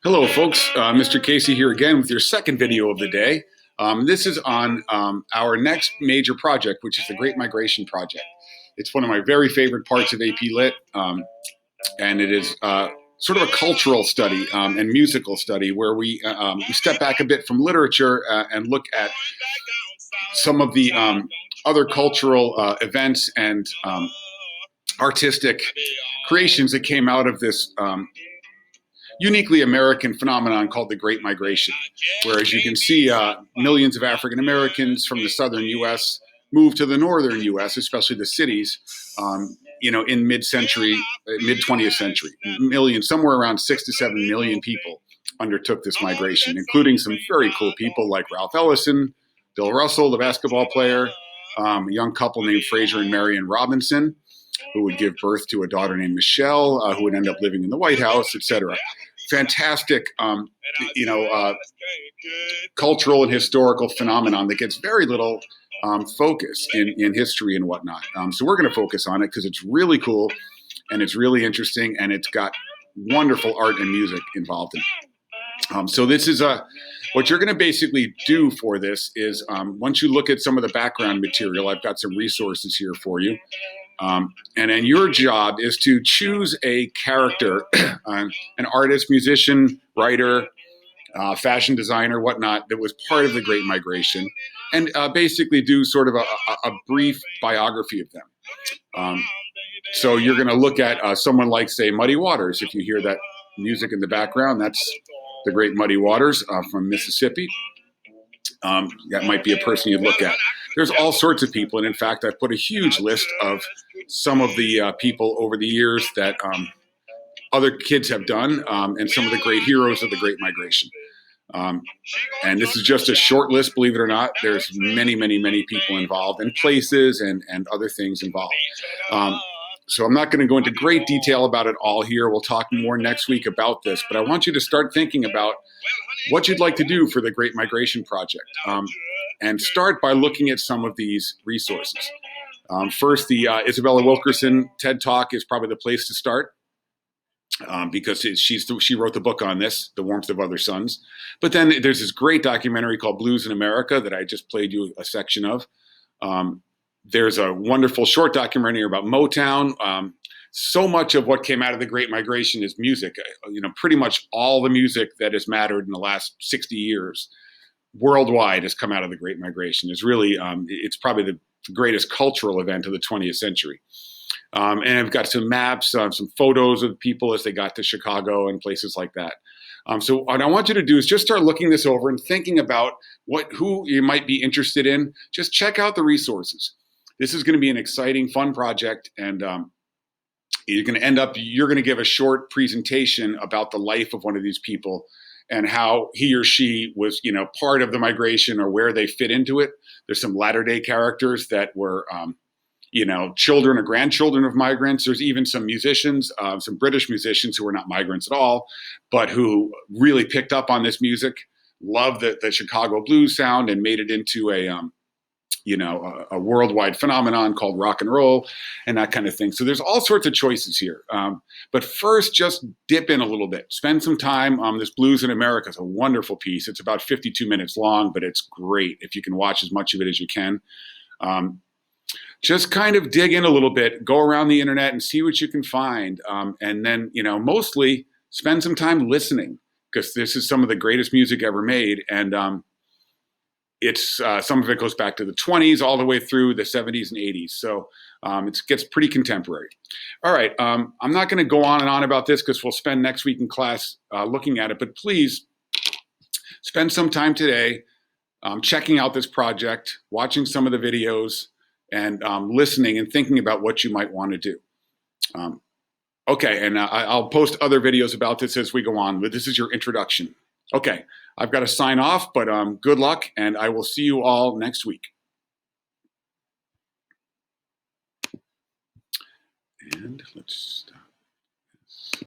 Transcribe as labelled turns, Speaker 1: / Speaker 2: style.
Speaker 1: Hello, folks. Mr. Casey here again with your second video of the day. This is on our next major project, which is the Great Migration Project. It's one of my very favorite parts of AP Lit, and it is sort of a cultural study and musical study where we step back a bit from literature and look at some of the other cultural events and artistic creations that came out of this uniquely American phenomenon called the Great Migration, where, as you can see, millions of African Americans from the southern U.S. moved to the northern U.S., especially the cities, in mid-century, mid-20th century. Millions, somewhere around 6 to 7 million people undertook this migration, including some very cool people like Ralph Ellison, Bill Russell, the basketball player, a young couple named Fraser and Marion Robinson, who would give birth to a daughter named Michelle, who would end up living in the White House, etc. Fantastic, cultural and historical phenomenon that gets very little focus in history and whatnot. So we're going to focus on it because it's really cool and it's really interesting and it's got wonderful art and music involved in it. So this is what you're going to basically do for this is once you look at some of the background material, I've got some resources here for you. And then your job is to choose a character, an artist, musician, writer, fashion designer, whatnot, that was part of the Great Migration, and basically do sort of a brief biography of them. So you're going to look at someone like, say, Muddy Waters. If you hear that music in the background, that's the great Muddy Waters from Mississippi. That might be a person you'd look at. There's all sorts of people, and in fact, I've put a huge list of some of the people over the years that other kids have done, and some of the great heroes of the Great Migration. And this is just a short list, believe it or not. There's many, many, many people involved, and places and other things involved. So I'm not going to go into great detail about it all here. We'll talk more next week about this, but I want you to start thinking about what you'd like to do for the Great Migration Project, and start by looking at some of these resources. First, the Isabella Wilkerson TED Talk is probably the place to start, because she wrote the book on this, The Warmth of Other Suns. But then there's this great documentary called Blues in America that I just played you a section of. There's a wonderful short documentary about Motown. So much of what came out of the Great Migration is music. Pretty much all the music that has mattered in the last 60 years worldwide has come out of the Great Migration. It's probably the greatest cultural event of the 20th century. And I've got some maps, some photos of people as they got to Chicago and places like that. So what I want you to do is just start looking this over and thinking about who you might be interested in. Just check out the resources. This is going to be an exciting, fun project, and you're going to give a short presentation about the life of one of these people and how he or she was, part of the migration or where they fit into it. There's some latter-day characters that were, children or grandchildren of migrants. There's even some musicians, some British musicians who were not migrants at all, but who really picked up on this music, loved the Chicago blues sound, and made it into a worldwide phenomenon called rock and roll and that kind of thing. So there's all sorts of choices here. But first, just dip in a little bit. Spend some time. This Blues in America is a wonderful piece. It's about 52 minutes long, but it's great if you can watch as much of it as you can. Just kind of dig in a little bit, go around the internet and see what you can find. And then, mostly spend some time listening, because this is some of the greatest music ever made. And it's some of it goes back to the 20s all the way through the 70s and 80s. So it gets pretty contemporary. All right. I'm not going to go on and on about this because we'll spend next week in class looking at it. But please spend some time today checking out this project, watching some of the videos, and listening and thinking about what you might want to do. Okay, and I'll post other videos about this as we go on, but this is your introduction. Okay, I've got to sign off, but good luck, and I will see you all next week. And let's stop.